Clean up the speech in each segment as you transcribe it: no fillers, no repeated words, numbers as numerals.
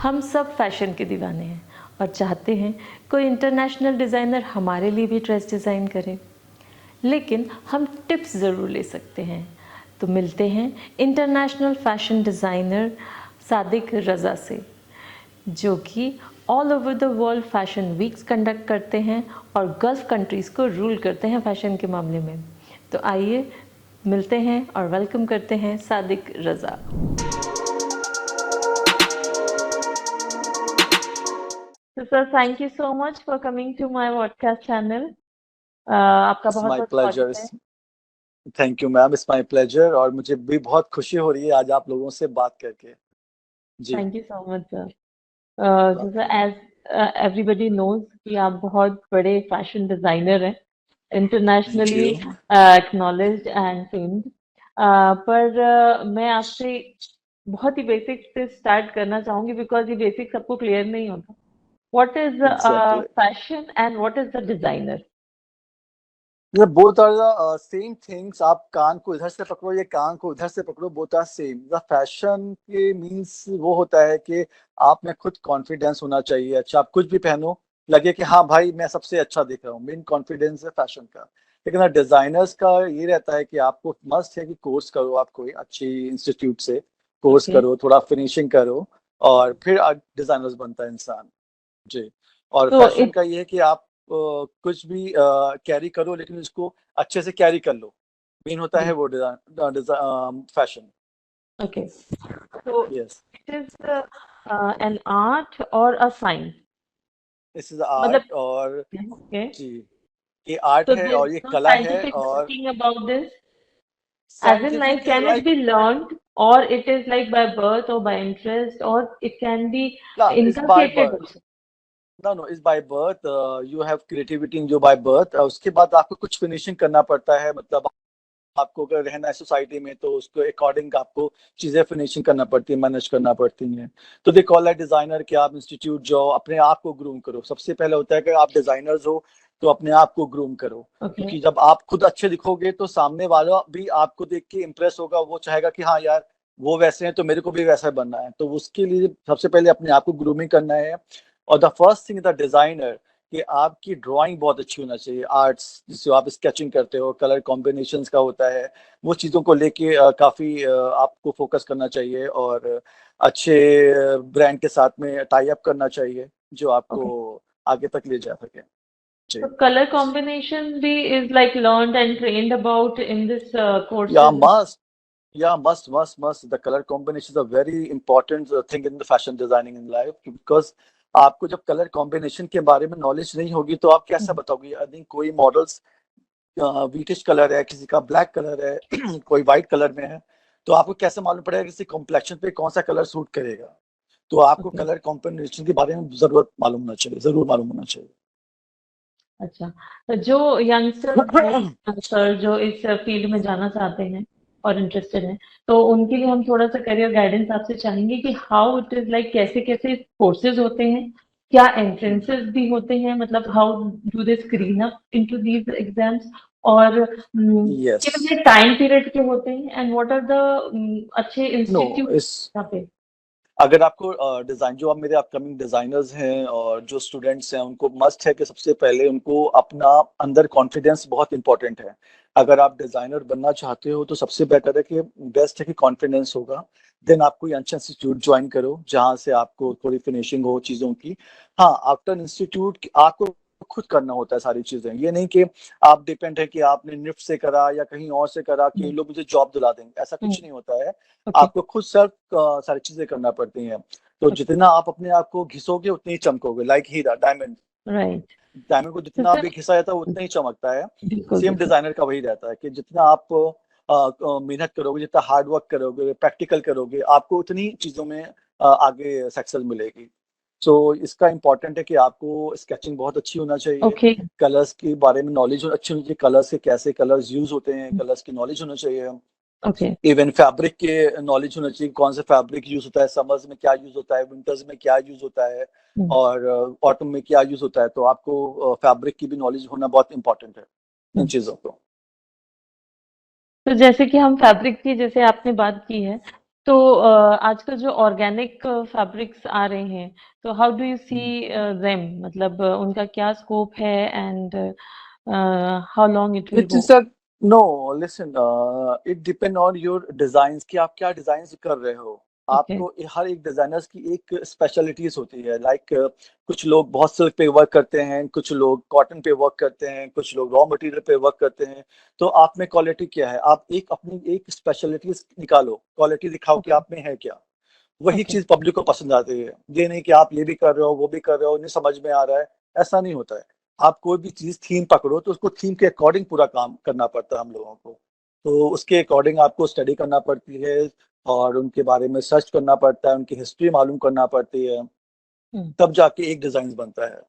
हम सब फैशन के दीवाने हैं और चाहते हैं कोई इंटरनेशनल डिज़ाइनर हमारे लिए भी ड्रेस डिज़ाइन करे, लेकिन हम टिप्स ज़रूर ले सकते हैं। तो मिलते हैं इंटरनेशनल फैशन डिज़ाइनर सादिक रज़ा से, जो कि all over the world fashion weeks conduct करते हैं और गल्फ़ कंट्रीज़ को रूल करते हैं फैशन के मामले में। तो आइए मिलते हैं और वेलकम करते हैं सादिक रज़ा। So sir, thank you so much for coming to my podcast channel. आपका इट्स बहुत माय बहुत स्वागत प्लेजर। है। Thank you ma'am, it's my pleasure और मुझे भी बहुत खुशी हो रही है आज आप लोगों से बात करके। जी। Thank you so much sir. बात जैसा करिए। एज एवरीबॉडी नोज कि आप बहुत बड़े फैशन डिजाइनर हैं, thank internationally you. Acknowledged and famed. पर मैं आपसे बहुत ही बेसिक से स्टार्ट करना चाहूंगी बिकॉज ये बेसिक सबको क्लियर नहीं होता। What is exactly. Fashion and what is the designer? ये both are the same things. आप कान को इधर से पकड़ो, ये कान को उधर से पकड़ो, both are same. The fashion के मीन्स वो होता है कि आप में खुद कॉन्फिडेंस होना चाहिए। अच्छा, आप कुछ भी पहनो, लगे कि हाँ भाई मैं सबसे अच्छा दिख रहा हूँ, मेन कॉन्फिडेंस है फैशन का। लेकिन डिजाइनर्स का ये रहता है कि आपको मस्ट है कि कोर्स करो, आप कोई अच्छी इंस्टीट्यूट से कोर्स ओके। करो, थोड़ा फिनिशिंग करो और फिर डिजाइनर्स बनता है इंसान। जी। और तो फैशन इट का ये है कि आप कुछ भी कैरी करो, लेकिन उसको अच्छे से कैरी कर लो। मेन होता है वो fashion. Okay. So yes. it is an art or a science? This is मतलब आर्ट और ओके, जी, ये आर्ट so है there is और ये no कला है। scientific और backing about this, as in like scientific can it like be learned or it is like by birth or by interest or it can be is by inculcated birth. also? No is by birth. You have creativity in जो by birth. उसके बाद आपको कुछ finishing करना पड़ता है। मतलब आपको अगर रहना है सोसाइटी में तो उसके अकॉर्डिंग आपको चीजें फिनिशिंग करना पड़ती है, मैनेज करना पड़ती हैं। तो दे कॉल है डिजाइनर कि आप इंस्टीट्यूट जाओ, अपने आप को ग्रूम करो। सबसे पहले होता है कि आप डिजाइनर्स हो तो अपने आप को ग्रूम करो, Okay, क्योंकि जब आप खुद अच्छे दिखोगे तो सामने वाला भी आपको देख के इम्प्रेस होगा। वो चाहेगा कि हाँ यार वो वैसे हैं तो मेरे को भी वैसा बनना है। तो उसके लिए सबसे पहले अपने आप को ग्रूमिंग करना है। और the first thing the designer कि आपकी ड्राइंग बहुत अच्छी होना चाहिए। आर्ट्स जिससे आप स्केचिंग करते हो, कलर कॉम्बिनेशंस का होता है, वो चीज़ों को लेके काफ़ी आपको फोकस करना चाहिए और अच्छे ब्रांड के साथ में टाई अप करना चाहिए जो आपको okay. आगे तक ले जा सके। So जी। color combination be is like learned and trained about in this या courses. मस्ट या must the colour combination a very important thing in the fashion designing in life, because आपको जब कलर कॉम्बिनेशन के बारे में knowledge नहीं होगी तो आप कैसे बताओगे। आई थिंक कोई मॉडल्स व्हीटिश कलर है, किसी का ब्लैक कलर है कोई व्हाइट कलर में है, तो आपको कैसे मालूम पड़ेगा किसी कॉम्प्लेक्शन पे कौन सा कलर सूट करेगा। तो आपको Okay. कलर कॉम्बिनेशन के बारे में जरूर मालूम होना चाहिए, जरूर मालूम होना चाहिए। अच्छा, तो जो यंगस्टर्स हैं सर जो इस फील्ड में जाना चाहते हैं और इंटरेस्टेड हैं, तो उनके लिए हम थोड़ा सा करियर गाइडेंस आपसे चाहेंगे कि हाउ इट इज लाइक कैसे कैसे कोर्सेज होते हैं, क्या एंट्रेंसेस भी होते हैं, मतलब how do they screen up into these exams और यस। कितने टाइम पीरियड के होते हैं एंड व्हाट आर द अच्छे नो इंस्टीट्यूट इस यहाँ पे? अगर आपको डिजाइन जो आप मेरे अपकमिंग डिजाइनर्स हैं और जो स्टूडेंट्स हैं उनको मस्ट है कि सबसे पहले उनको अपना अंदर कॉन्फिडेंस बहुत इंपॉर्टेंट है। अगर आप डिजाइनर बनना चाहते हो तो सबसे बेटर है कि बेस्ट है कि कॉन्फिडेंस होगा। देन आप कोई अच्छा इंस्टीट्यूट ज्वाइन करो जहाँ से आपको थोड़ी फिनिशिंग हो चीज़ों की। हाँ, आफ्टर इंस्टीट्यूट आपको खुद करना होता है सारी चीज़ें। ये नहीं कि आप डिपेंड है कि आपने निफ्ट से करा या कहीं और से करा कि ये लोग मुझे जॉब दिला देंगे, ऐसा कुछ नहीं होता है। ओके। आपको खुद सेल्फ सारी चीजें करना पड़ती हैं। तो जितना आप अपने आप को घिसोगे उतनी ही चमकोगे, लाइक हीरा डायमंड। राइट। डायमंड को तो जितना सर भी घिसा जाता है उतना ही चमकता है। बिल्कुल सेम बिल्कुल। डिजाइनर का वही रहता है कि जितना आप मेहनत करोगे, जितना हार्ड वर्क करोगे, प्रैक्टिकल करोगे, आपको उतनी चीजों में आगे सक्सेस मिलेगी। सो इसका इम्पोर्टेंट है कि आपको स्केचिंग बहुत अच्छी होना चाहिए, ओके। कलर्स के बारे में नॉलेज अच्छी होनी चाहिए, कलर्स के कैसे कलर्स यूज होते हैं, कलर्स की नॉलेज होना चाहिए। ओके। इवन फैब्रिक के नॉलेज होना चाहिए, कौन सा फैब्रिक यूज होता है, समर्स में क्या यूज होता है, विंटर्स में क्या यूज होता है और ऑटम में क्या यूज होता है। तो आपको फैब्रिक की भी नॉलेज होना बहुत इंपॉर्टेंट है इन चीजों को। तो जैसे कि हम फैब्रिक की जैसे आपने बात की है, तो आजकल जो ऑर्गेनिक फैब्रिक्स आ रहे हैं, तो how do you see them, मतलब उनका क्या स्कोप है, and how long it will It go? is a no, listen, it depend on your designs कि आप क्या डिजाइन कर रहे हो। ओके। आपको हर एक डिजाइनर्स की एक स्पेशलिटीज होती है, लाइक कुछ लोग बहुत सिल्क पे वर्क करते हैं, कुछ लोग कॉटन पे वर्क करते हैं, कुछ लोग रॉ मटेरियल पे वर्क करते हैं। तो आप में क्वालिटी क्या है, आप एक अपनी एक स्पेशलिटीज निकालो, क्वालिटी दिखाओ कि ओके। आप में है क्या। वही ओके। चीज पब्लिक को पसंद आती है। ये नहीं कि आप ये भी कर रहे हो वो भी कर रहे हो, नहीं समझ में आ रहा है, ऐसा नहीं होता है। आप कोई भी चीज थीम पकड़ो तो उसको थीम के अकॉर्डिंग पूरा काम करना पड़ता है हम लोगों को। तो उसके अकॉर्डिंग आपको स्टडी करना पड़ती है, और उनके बारे में सर्च करना पड़ता है, उनकी हिस्ट्री मालूम करना पड़ती है, हम्म। तब जाके एक डिजाइन बनता है।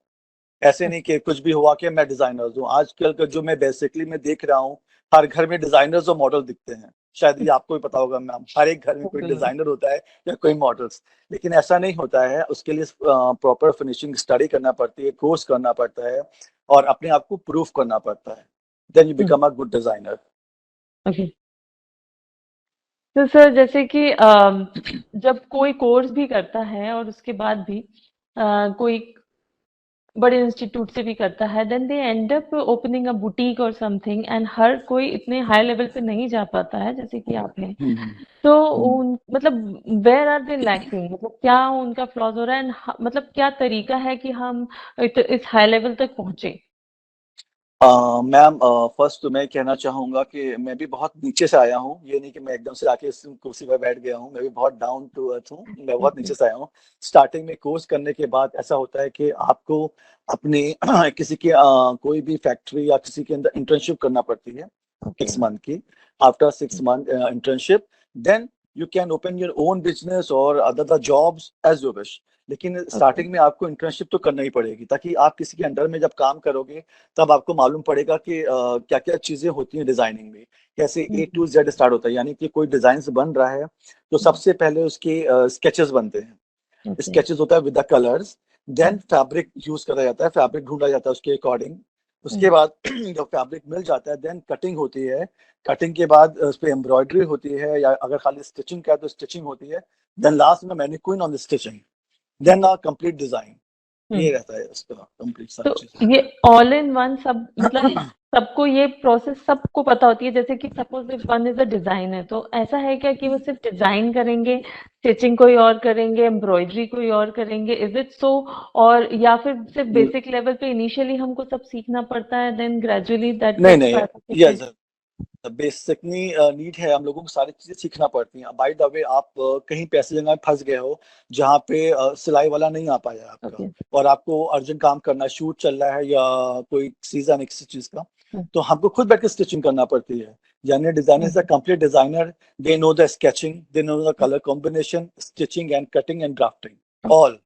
ऐसे नहीं कि कुछ भी हुआ कि मैं डिजाइनर हूँ। आजकल का जो मैं बेसिकली मैं देख रहा हूँ, हर घर में डिजाइनर्स और मॉडल दिखते हैं। शायद ये आपको भी पता होगा मैम, हर एक घर में कोई बिल्कुल। डिजाइनर होता है या कोई मॉडल्स। लेकिन ऐसा नहीं होता है, उसके लिए प्रॉपर फिनिशिंग स्टडी करना पड़ती है, कोर्स करना पड़ता है, और अपने आप को प्रूफ करना पड़ता है। Then you become a good designer. Okay. तो सर, जैसे कि जब कोई कोर्स भी करता है और उसके बाद भी कोई बड़े इंस्टीट्यूट से भी करता है, then they end up opening a boutique और समथिंग, एंड हर कोई इतने हाई लेवल पे नहीं जा पाता है जैसे कि आप हैं। तो उन मतलब वेयर आर दे लैकिंग, मतलब क्या उनका फ्लॉज हो रहा है, एंड मतलब क्या तरीका है कि हम इस हाई लेवल तक पहुंचे? मैम, फर्स्ट तो मैं कहना चाहूँगा कि मैं भी बहुत नीचे से आया हूँ। ये नहीं कि मैं एकदम से आके इस कुर्सी पर बैठ गया हूँ। मैं भी बहुत डाउन टू अर्थ हूँ, मैं बहुत ओके। नीचे से आया हूँ। स्टार्टिंग में कोर्स करने के बाद ऐसा होता है कि आपको अपने किसी की कोई भी फैक्ट्री या किसी के अंदर इंटर्नशिप करना पड़ती है, ओके। 6 मंथ की। After 6 month internship, then you can open your own business और other jobs as you wish. लेकिन ओके। स्टार्टिंग में आपको इंटर्नशिप तो करना ही पड़ेगी, ताकि आप किसी के अंडर में जब काम करोगे तब आपको मालूम पड़ेगा कि क्या क्या चीजें होती हैं डिजाइनिंग में, कैसे ए टू जेड स्टार्ट होता है। यानी कि कोई डिजाइन बन रहा है तो सबसे पहले उसके स्केचेस बनते हैं। ओके। स्केचेस होता है with the colours. Then fabric use करा जाता है, फैब्रिक ढूंढा जाता है उसके अकॉर्डिंग। उसके बाद जब फैब्रिक मिल जाता है, देन कटिंग होती है। कटिंग के बाद उस पर एम्ब्रॉयडरी होती है, या अगर खाली स्टिचिंग का है तो स्टिचिंग होती है। देन लास्ट में mannequin on the stitching, then okay. A complete design. ये रहता है उसका कंप्लीट तो सारी चीजें। ये ऑल इन वन, सब मतलब सबको ये प्रोसेस सबको पता होती है, जैसे कि suppose if one is a designer, तो ऐसा है क्या कि वो सिर्फ डिजाइन करेंगे, स्टिचिंग कोई और करेंगे, एम्ब्रॉयडरी कोई और करेंगे, इज इट सो? और या फिर सिर्फ बेसिक लेवल पे इनिशियली हमको सब सीखना पड़ता है, देन ग्रेजुअली दैट नहीं गेट्स नहीं, सर्टिफिकेट? यस, बेसिकली नीड है, हम लोगों को सारी चीजें सीखना पड़ती हैं। बाय द वे, आप कहीं पे ऐसी जगह फंस गए हो जहाँ पे सिलाई वाला नहीं आ पाया आपका, ओके। और आपको अर्जेंट काम करना, शूट चल रहा है या कोई सीजन है किसी चीज का, तो हमको खुद बैठ के स्टिचिंग करना पड़ती है। यानी designer is a complete designer. They know the sketching, they know the colour combination, stitching and cutting and drafting, all.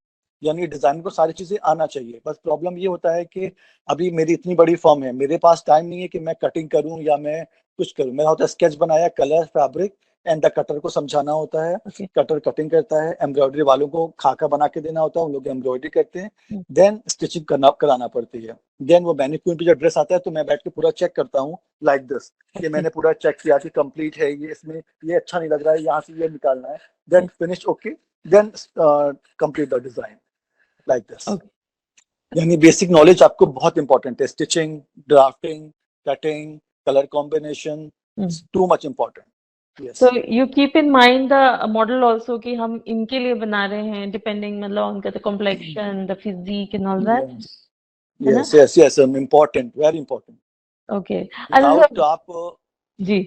यानी डिजाइनर को सारी चीजें आना चाहिए। बस प्रॉब्लम ये होता है कि अभी मेरी इतनी बड़ी फर्म है, मेरे पास टाइम नहीं है कि मैं कटिंग करूं या मैं कुछ करूं। मेरा होता है स्केच बनाया, colour, fabric, and the cutter को समझाना होता है। ओके। कटर कटिंग करता है, एम्ब्रॉयडरी वालों को खाका बना के देना होता है, उन लोग एम्ब्रॉयडरी करते हैं। देन स्टिचिंग करना कराना पड़ती है। देन वो मैनिक्विन पे जो ड्रेस आता है तो मैं बैठ के पूरा चेक करता हूँ, लाइक दिस, कि मैंने पूरा चेक किया कि कंप्लीट है, ये इसमें ये अच्छा नहीं लग रहा है, यहाँ से ये निकालना है। Then finish, okay, then complete the design, like this. Okay. यानी बेसिक नॉलेज आपको बहुत इंपॉर्टेंट है। Stitching, drafting, cutting, colour combination, too much important. तो yes, you keep in mind the model also कि हम इनके लिए बना रहे हैं, डिपेंडिंग मतलब उनका the complexion, the physique and all that, yes, है ना? Yes, yes, yes, important, very important. Okay. अच्छा विदाउट सर। आप जी।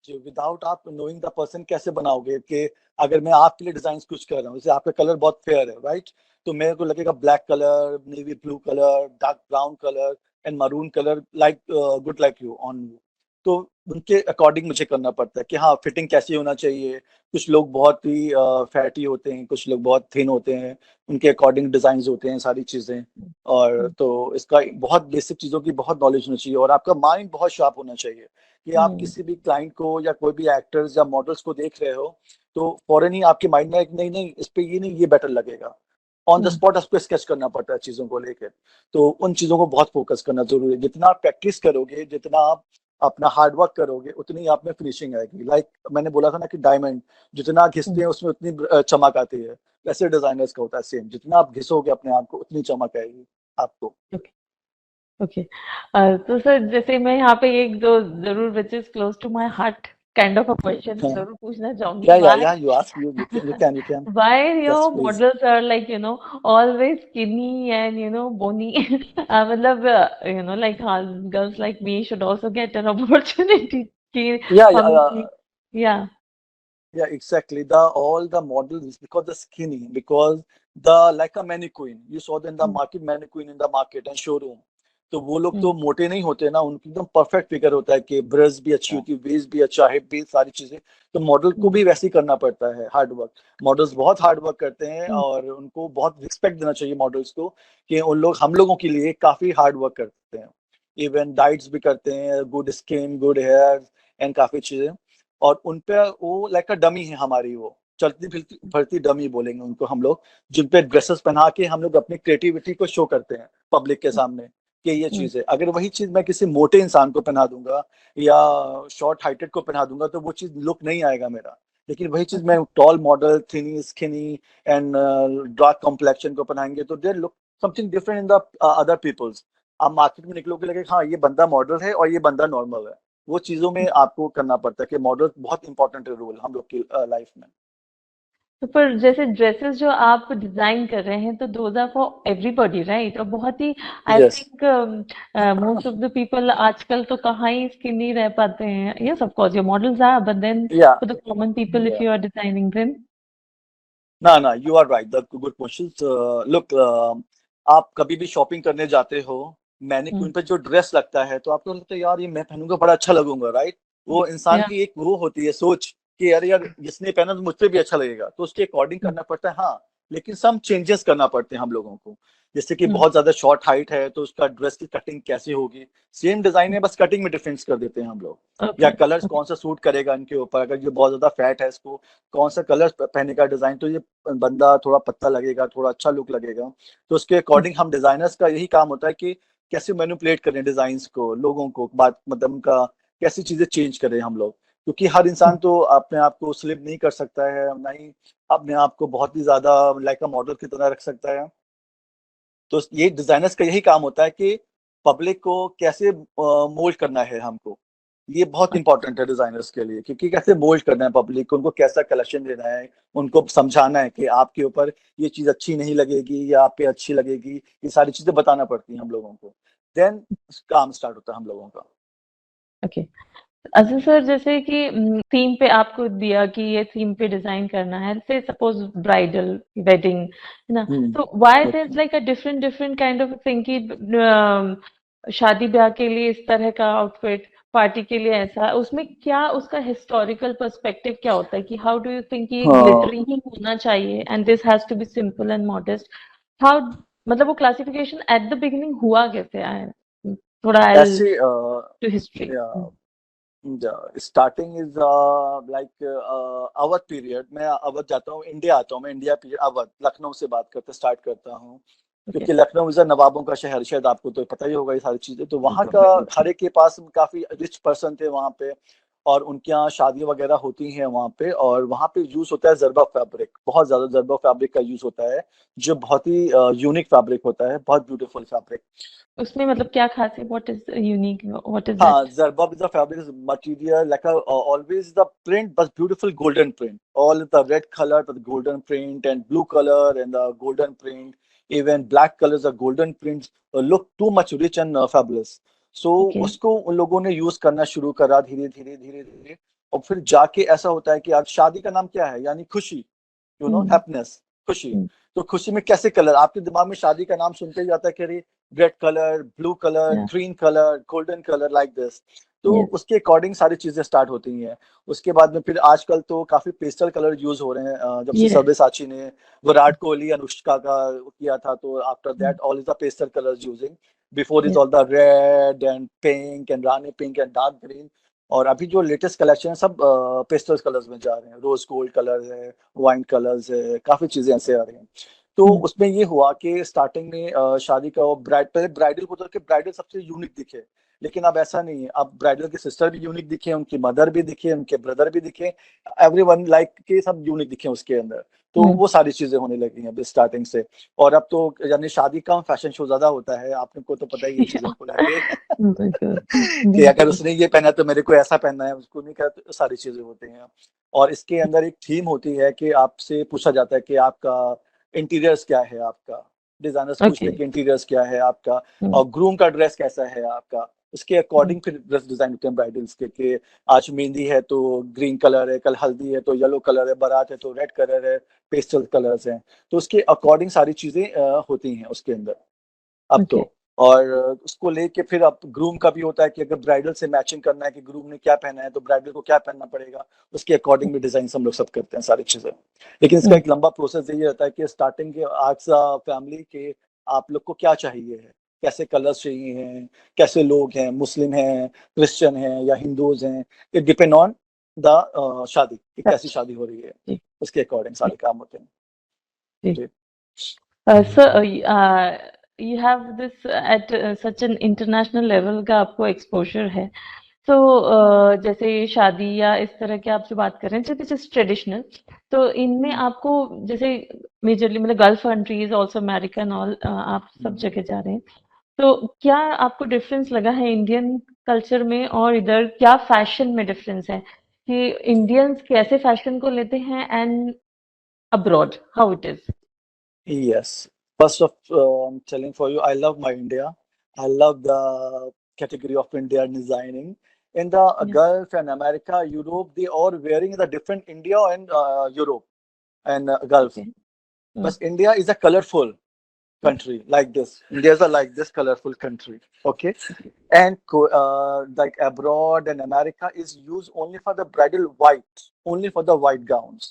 विदाउट आप नोइंग द पर्सन कैसे बनाओगे कि अगर मैं आपके लिए डिजाइन कुछ कर रहा हूँ, जैसे आपका कलर बहुत फेयर है, राइट, तो मेरे को लगेगा black colour, navy blue colour, dark brown colour and maroon colour, like good like you on you. तो उनके अकॉर्डिंग मुझे करना पड़ता है कि हाँ, फिटिंग कैसी होना चाहिए। कुछ लोग बहुत ही फैटी होते हैं, कुछ लोग बहुत थिन होते हैं, उनके अकॉर्डिंग डिजाइन होते हैं, सारी चीजें। और तो इसका बहुत बेसिक चीजों की बहुत नॉलेज होनी चाहिए, और आपका माइंड बहुत शार्प होना चाहिए कि आप हम्म। किसी भी क्लाइंट को या कोई भी एक्टर्स या मॉडल्स को देख रहे हो, तो फौरन ही आपके माइंड में एक, नहीं नहीं, इस पे ये नहीं, ये बेटर लगेगा। On the hmm. स्पॉट आपको स्केच करना पड़ता है चीजों को लेकर। तो उन चीजों को बहुत फोकस करना जरूरी है। जितना आप प्रैक्टिस करोगे, जितना आप अपना हार्ड वर्क करोगे उतनी आप में फिनिशिंग आएगी। लाइक मैंने बोला था ना कि डायमंड जितना घिसते हैं उसमें उतनी चमक आती है, वैसे डिजाइनर्स का होता है सेम, जितना आप घिसोगे अपने आप को उतनी चमक आएगी आपको। Okay okay. तो सर जैसे मैं यहाँ पे एक दो जरूर which is close to my heart kind of a question हाँ, जरूर पूछना चाहूंगी। या you ask, you can Why yes your please. models are like, always skinny and, bony? मतलब, like girls like me should also get an opportunity कि या हम भी, yeah. Yeah, exactly. All the models because the skinny, because the like a mannequin. You saw them the hmm, market mannequin in the market and showroom. तो वो लोग तो हम्म, मोटे नहीं होते ना, उनकी एकदम परफेक्ट फिगर होता है कि ब्रेस्ट भी अच्छी yeah, होती है, वेस्ट भी अच्छा, हिप भी, सारी चीजें। तो मॉडल को हम्म, भी वैसे ही करना पड़ता है, हार्ड वर्क। मॉडल्स बहुत हार्ड वर्क करते हैं हम्म, और उनको बहुत रिस्पेक्ट देना चाहिए मॉडल्स को, कि उन लोग हम लोगों के लिए काफी हार्ड वर्क करते हैं। इवन डाइट्स भी करते हैं, good skin, good hair and काफी चीजें। और उन पे वो लाइक अ डमी है हमारी, वो चलती फिरती भरती डमी बोलेंगे उनको हम लोग, जिन पे ड्रेसेस पहना के हम लोग अपनी क्रिएटिविटी को शो करते हैं पब्लिक के सामने कि ये हम्म, चीज है। अगर वही चीज मैं किसी मोटे इंसान को पहना दूंगा या शॉर्ट हाइटेड को पहना दूंगा तो वो चीज लुक नहीं आएगा मेरा। लेकिन वही चीज okay, मैं tall model, thinny, skinny and dark complexion को पहनाएंगे तो their look something different in the other peoples. आप मार्केट में निकलोगे लगे हाँ ये बंदा मॉडल है और ये बंदा नॉर्मल है। वो चीजों में आपको करना पड़ता है कि मॉडल बहुत इंपॉर्टेंट है रोल हम लोग की लाइफ में। तो पर जैसे ड्रेसेस जो आप डिजाइन कर रहे हैं तो those are for everybody right? और बहुत ही I yes. Think most of the people आजकल तो कहाँ ही स्किनी रह पाते हैं। Yes of course your models are, but then या for the common people if you are designing them. ना you are right, the good question. Look, आप कभी भी शॉपिंग करने जाते हो, मैनिक्विन पे जो ड्रेस लगता है तो आपको लगता है यार ये मैं पहनूंगा बड़ा अच्छा लगूंगा, राइट? वो इंसान या की एक वो होती है सोच कि यार यार जिसने पहना तो मुझ पे भी अच्छा लगेगा, तो उसके अकॉर्डिंग करना पड़ता है, हाँ। लेकिन सम चेंजेस करना पड़ते हैं हम लोगों को। जैसे कि बहुत ज्यादा शॉर्ट हाइट है तो उसका ड्रेस की कटिंग कैसी होगी, सेम डिजाइन है बस कटिंग में डिफरेंस कर देते हैं हम लोग। या ओके कलर्स ओके कौन सा सूट करेगा इनके ऊपर, अगर ये बहुत ज्यादा फैट है इसको कौन सा कलर पहने का डिजाइन, तो ये बंदा थोड़ा पत्ता लगेगा, थोड़ा अच्छा लुक लगेगा। तो उसके अकॉर्डिंग हम डिजाइनर्स का यही काम होता है कि कैसे मैनिपुलेट करें डिजाइन्स को, लोगों को बात मतलब उनका कैसी चीजें चेंज करें हम लोग। क्योंकि हर इंसान तो अपने आप को स्लिप नहीं कर सकता है, ना ही अपने आप को बहुत ही ज्यादा लाइक अ मॉडल की तरह रख सकता है। तो ये डिजाइनर्स का यही काम होता है कि पब्लिक को कैसे मोल्ड करना है हमको। ये बहुत इंपॉर्टेंट है डिजाइनर्स के लिए, क्योंकि कैसे मोल्ड करना है पब्लिक को, उनको कैसा कलेक्शन देना है, उनको समझाना है कि आपके ऊपर ये चीज अच्छी नहीं लगेगी या आप पे अच्छी लगेगी, ये सारी चीजें बताना पड़ती हैं हम लोगों को। देन काम स्टार्ट होता है हम लोगों का। ओके। अच्छा सर जैसे कि थीम पे आपको दिया कि ये थीम पे डिजाइन करना है, से सपोज ब्राइडल वेडिंग है ना, तो why there hmm. Is like a different different kind of thing कि शादी ब्याह के लिए इस तरह का आउटफिट, पार्टी के लिए ऐसा, उसमें क्या उसका हिस्टोरिकल पर्सपेक्टिव क्या होता है कि हाउ डू यू थिंक ये हाँ, ग्लिटरी ही होना चाहिए and this has to be simple and modest? How, मतलब वो क्लासिफिकेशन एट द बिगिनिंग हुआ कैसे आया? थोड़ा आई ऐसे to history. Starting is like Awadh period. मैं अवध जाता हूँ, इंडिया आता हूँ, मैं इंडिया पीरियड अवध लखनऊ से बात करते स्टार्ट करता हूँ। ओके। क्योंकि लखनऊ इज नवाबों का शहर, शायद आपको तो पता ही होगा ये सारी चीजें। तो वहाँ का हर एक के पास काफी रिच पर्सन थे वहाँ पे, और उनके यहाँ शादी वगैरह होती हैं वहाँ पे। और वहाँ पे यूज होता है जरबा फैब्रिक, बहुत ज्यादा जरबा फैब्रिक का यूज होता है, जो बहुत ही यूनिक फैब्रिक होता है, बहुत ब्यूटीफुल फैब्रिक। उसमें मतलब क्या खास है? What is unique, what is हाँ, that? Zarbab is a fabric is material like a, always the print but beautiful golden print. All the red color but the golden print and blue color and the golden print. Even black colors the golden prints look too much rich and fabulous. So okay. उसको उन लोगों ने use करना शुरू करा धीरे धीरे धीरे धीरे। और फिर जाके ऐसा होता है कि आज शादी का नाम क्या है, यानी खुशी, हम्म हैप्पीनेस, खुशी। हम्म, तो खुशी में कैसे कलर आपके दिमाग में शादी का नाम सुनते ही आता है कि अरे रेड कलर, ब्लू कलर, या green colour, golden colour, like this. तो यस उसके अकॉर्डिंग सारी चीजें स्टार्ट होती हैं। उसके बाद में फिर आजकल तो काफी पेस्टल कलर यूज हो रहे हैं, जब से यस। सब्यसाची ने विराट कोहली अनुष्का का किया था, तो after that all is the pastel colours using. Before is yes. All the red and pink and Rani pink and dark green. और अभी जो लेटेस्ट कलेक्शन है सब पेस्टल कलर्स में जा रहे हैं, रोज गोल्ड कलर है, वाइन कलर्स है, काफी चीजें ऐसे आ रही हैं। तो उसमें ये हुआ कि स्टार्टिंग में शादी का ब्राइड, पहले ब्राइडल को तो कि ब्राइडल सबसे यूनिक दिखे, लेकिन अब ऐसा नहीं है, अब ब्राइडल की सिस्टर भी यूनिक दिखे, उनकी मदर भी दिखे, उनके ब्रदर भी दिखे, एवरीवन लाइक के सब यूनिक दिखे उसके अंदर। तो हम्म। वो सारी चीजें होने लगी हैं अभी स्टार्टिंग से। और अब तो यानी शादी का फैशन शो ज्यादा होता है, आपने को तो पता ही है चीजों को लेके बिल्कुल कि अगर बिल्कुल। उसने ये पहना तो मेरे को ऐसा पहनना है, उसको नहीं कहा, तो सारी चीजें होती हैं। और इसके अंदर एक थीम होती है कि आपसे पूछा जाता है कि आपका इंटीरियर्स क्या है, आपका डिजाइनर्स पूछते ओके। हैं कि इंटीरियर्स क्या है आपका, और ग्रूम का ड्रेस कैसा है आपका। उसके अकॉर्डिंग फिर ड्रेस डिजाइन होते हैं ब्राइडल्स के, कि आज मेहंदी है तो ग्रीन कलर है, कल हल्दी है तो येलो कलर है, बारात है तो रेड कलर है, पेस्टल कलर्स हैं। तो उसके अकॉर्डिंग सारी चीजें होती हैं उसके अंदर अब ओके। तो। और उसको लेके फिर अब ग्रूम का भी होता है कि अगर ब्राइडल से मैचिंग करना है कि ग्रूम ने क्या पहना है तो ब्राइडल को क्या पहनना पड़ेगा, उसके अकॉर्डिंग भी डिजाइन हम लोग सब करते हैं सारी चीजें। लेकिन इसका एक लंबा प्रोसेस यही रहता है कि स्टार्टिंग के आज फैमिली के आप लोग को क्या चाहिए है, कैसे कलर्स चाहिए हैं, कैसे लोग हैं, मुस्लिम हैं, क्रिश्चियन हैं या हिंदूज हैं, इट डिपेंड ऑन द शादी कि कैसी जी शादी हो रही है, जी उसके अकॉर्डिंग सारे काम होते हैं। जी। जी। So you have this at such an international level का आपको exposure है। तो जैसे शादी या इस तरह के आपसे बात कर रहे हैं जो कि ट्रेडिशनल, तो इनमें आपको जैसे मेजरली मतलब gulf countries also America and all, आप सब जगह जा रहे हैं, तो क्या आपको डिफरेंस लगा है इंडियन कल्चर में और इधर क्या फैशन में डिफरेंस है कि इंडियंस कैसे फैशन को लेते हैं and abroad how it is? Yes. First of I'm telling for you, I love my India. I love the category of India designing. In the Yeah. Gulf and America, Europe, they are wearing the different India and Europe and Gulf. Okay. But India is a colorful country like this. India is a like this colorful country. Okay. And like abroad and America is used only for the bridal white, only for the white gowns.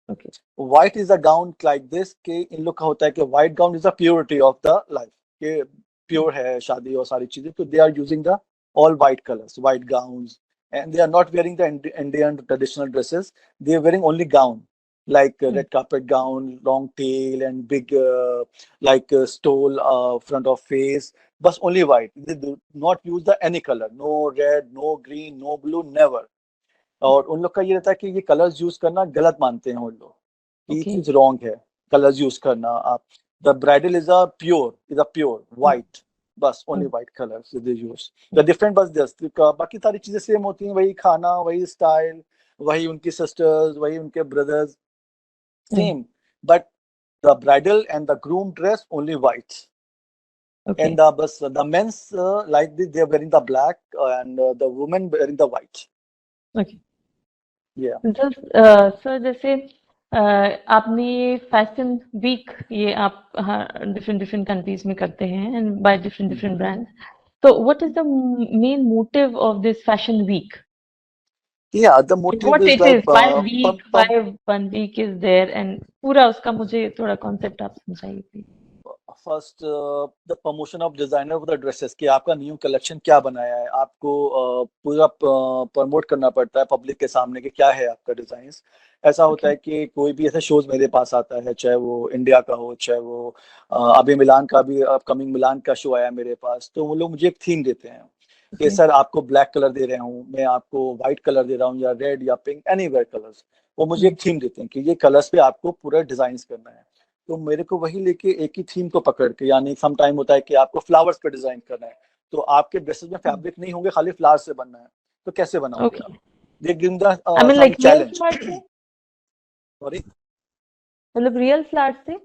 Okay. White is a gown like this कि इन लोग का होता है कि white gown is the purity of the life, कि pure है शादी और सारी चीजें, तो they are using the all white colours, white gowns, and they are not wearing the Indian traditional dresses, they are wearing only gown like red carpet gown, long tail and big like stole front of face, but only white. They do not use the any color, no red, no green, no blue, never. और उन लोग का ये रहता है कि ये colours use करना गलत मानते हैं उन लोग, कि ये Okay. चीज रॉन्ग है कलर्स यूज करना। आप the bridal is a pure white, बस only white colours they use the different, बस जस्ट बाकी सारी चीजें सेम होती हैं, वही खाना, वही स्टाइल, वही उनकी सिस्टर्स, वही उनके brothers, same, but the bridal and the groom dress only white, Okay. and the bus the men's like this, they are wearing the black and the women wearing the white. Okay. Yeah. Sir जैसे आपने ये fashion week ये आप different different countries में करते हैं and by different different brands, तो what is the main motive of this fashion week? Yeah, the motive what is it like is, why week, why one week is there and पूरा उसका मुझे थोड़ा concept आप समझाइए please. First the promotion of designer for the dresses, कि आपका new collection क्या बनाया है, आपको पूरा प्रमोट करना पड़ता है पब्लिक के सामने कि क्या है आपका डिजाइन। ऐसा होता ओके। है कि कोई भी ऐसा शोज मेरे पास आता है, चाहे वो इंडिया का हो, चाहे वो अभी मिलान का भी अपकमिंग मिलान का शो आया मेरे पास, तो वो लोग मुझे एक थीम देते हैं कि ओके। सर आपको ब्लैक कलर दे रहा हूँ मैं, आपको व्हाइट कलर दे रहा हूँ या रेड या पिंक, एनी वेयर कलर्स। वो मुझे एक थीम देते हैं कि ये कलर्स पे आपको पूरा डिजाइन करना है। तो मेरे को वही लेके एक ही थीम को पकड़ के, यानी सम टाइम होता है कि आपको फ्लावर्स पे डिजाइन करना है, तो आपके ड्रेसेस में फैब्रिक नहीं होंगे, खाली फ्लावर्स से बनना है, तो कैसे बनाओगे ओके। आप? They give the I mean some like real challenge. Flowers से, सॉरी। मतलब रियल फ्लावर्स से?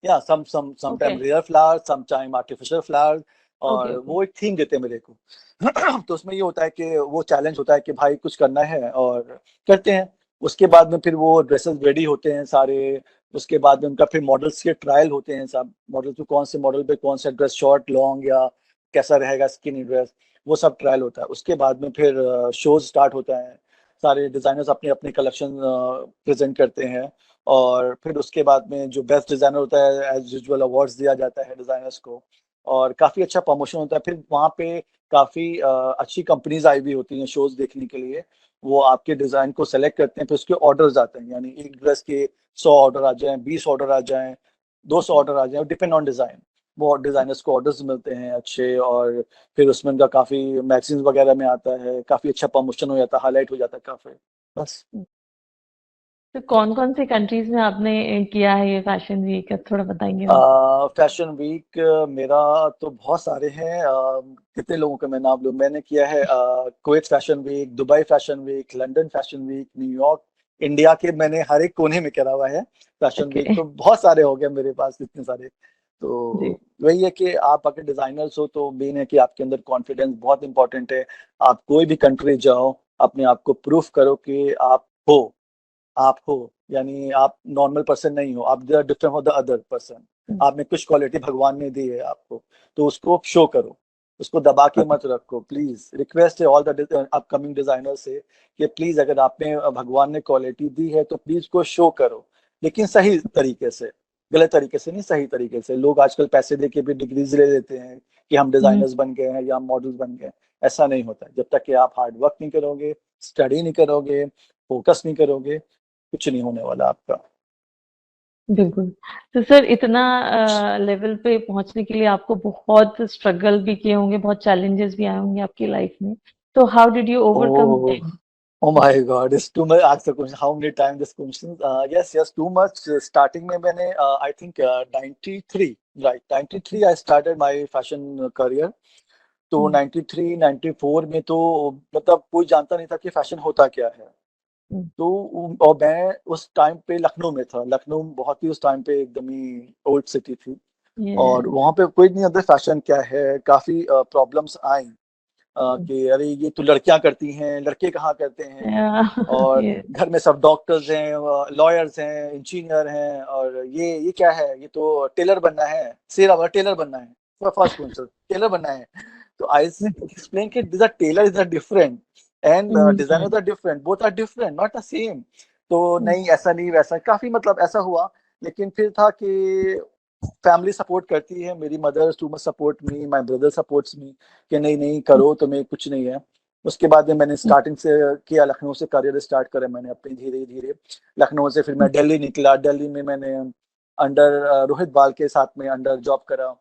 या some okay time real flower, some time artificial flower, okay और ओके। वो एक थीम देते हैं मेरे को तो उसमें ये होता है कि वो चैलेंज होता है कि भाई कुछ करना है और करते हैं। उसके बाद में फिर वो ड्रेसेस रेडी होते हैं सारे, उसके बाद में उनका फिर मॉडल्स के ट्रायल होते हैं, सब मॉडल पे कौन से मॉडल पे कौन सा ड्रेस शॉर्ट लॉन्ग या कैसा रहेगा स्किनी ड्रेस, वो सब ट्रायल होता है। उसके बाद में फिर शोज स्टार्ट होता है, सारे डिजाइनर्स अपने अपने कलेक्शन प्रेजेंट करते हैं, और फिर उसके बाद में जो बेस्ट डिजाइनर होता है एज यूजुअल अवार्ड्स दिया जाता है डिजाइनर्स को, और काफी अच्छा प्रमोशन होता है। फिर वहाँ पे काफी अच्छी कंपनीज आई हुई होती हैं शोज देखने के लिए, वो आपके डिजाइन को सेलेक्ट करते हैं, फिर उसके ऑर्डर्स आते हैं, यानी एक ड्रेस के 100 ऑर्डर आ जाएं, 20 ऑर्डर आ जाएं, 200 ओके ऑर्डर आ जाएं, डिपेंड ऑन डिजाइन। बहुत डिजाइनर्स को ऑर्डर्स मिलते हैं अच्छे, और फिर उसमें उनका काफी मैगजीन्स वगैरह में आता है, काफी अच्छा प्रमोशन हो जाता है, हाईलाइट हो जाता है काफी। बस। तो कौन कौन सी कंट्रीज में आपने किया है ये फैशन वीक, थोड़ा बताएंगे मुझे? फैशन वीक मेरा तो बहुत सारे हैं। कितने लोगों का मैं नाम लूं। मैंने किया है Kuwait fashion week, Dubai fashion week, London fashion week, New York. India के मैंने हर एक कोने में करा हुआ है फैशन वीक, ओके। तो बहुत सारे हो गए मेरे पास, इतने सारे। जी। तो वही है कि आप अगर डिजाइनर्स हो तो मेन है कि आपके अंदर कॉन्फिडेंस बहुत इंपॉर्टेंट है। आप कोई भी कंट्री जाओ, अपने आप को प्रूफ करो कि हो आप हो, यानी आप नॉर्मल पर्सन नहीं हो, आप different for the other person. आप में कुछ क्वालिटी भगवान ने दी है आपको, तो उसको शो करो, उसको दबा के मत रखो। प्लीज रिक्वेस्ट है ऑल द अपकमिंग डिजाइनर से कि प्लीज अगर आप में भगवान ने क्वालिटी दी है तो प्लीज को शो करो, लेकिन सही तरीके से। गलत तरीके से नहीं, सही तरीके से। लोग आजकल पैसे दे के भी डिग्रीज ले लेते हैं कि हम हम्म। डिजाइनर्स बन गए हैं या हम मॉडल्स बन गए हैं। ऐसा नहीं होता जब तक कि आप हार्ड वर्क नहीं करोगे, स्टडी नहीं करोगे, फोकस नहीं करोगे, कुछ नहीं होने वाला आपका। बिल्कुल। तो सर इतना लेवल पे पहुंचने के लिए आपको बहुत स्ट्रगल भी किए होंगे, बहुत चैलेंजेस भी आए होंगे आपकी लाइफ में। तो how did you overcome Oh, them? oh my God, it's too much. Ask the question. How many times this question? Yes, yes, too much. Starting में मैंने I think 93, right? 93 I started my fashion career. तो 93, 94 में तो मतलब कोई जानता नहीं था कि फैशन होता क्या है। तो और मैं उस टाइम पे लखनऊ में था। लखनऊ बहुत ही उस टाइम पे एकदम ही ओल्ड सिटी थी, और वहाँ पे कोई नहीं जानता फैशन क्या है। काफी प्रॉब्लम्स आई कि अरे ये तो लड़कियां करती हैं, लड़के कहाँ करते हैं। और घर में सब डॉक्टर्स हैं, लॉयर्स हैं, इंजीनियर हैं, और ये क्या है, ये तो टेलर बनना है, सेरा वाला टेलर बनना है, फर्स्ट क्वेश्चन टेलर बनना है। तो आई एक्सप्लेन कि this tailor is a different and designer are different, both are different, not the same. तो नहीं, ऐसा नहीं वैसा, काफी मतलब ऐसा हुआ। लेकिन फिर था कि फैमिली सपोर्ट करती है, मेरी mother too much support me, my brother supports me कि नहीं नहीं करो, तुम्हें कुछ नहीं है। उसके बाद में मैंने स्टार्टिंग से किया, लखनऊ से करियर स्टार्ट करा मैंने अपने, धीरे धीरे। लखनऊ से फिर मैं दिल्ली निकला, दिल्ली में मैंने अंडर रोहित बाल के साथ में अंडर जॉब करा।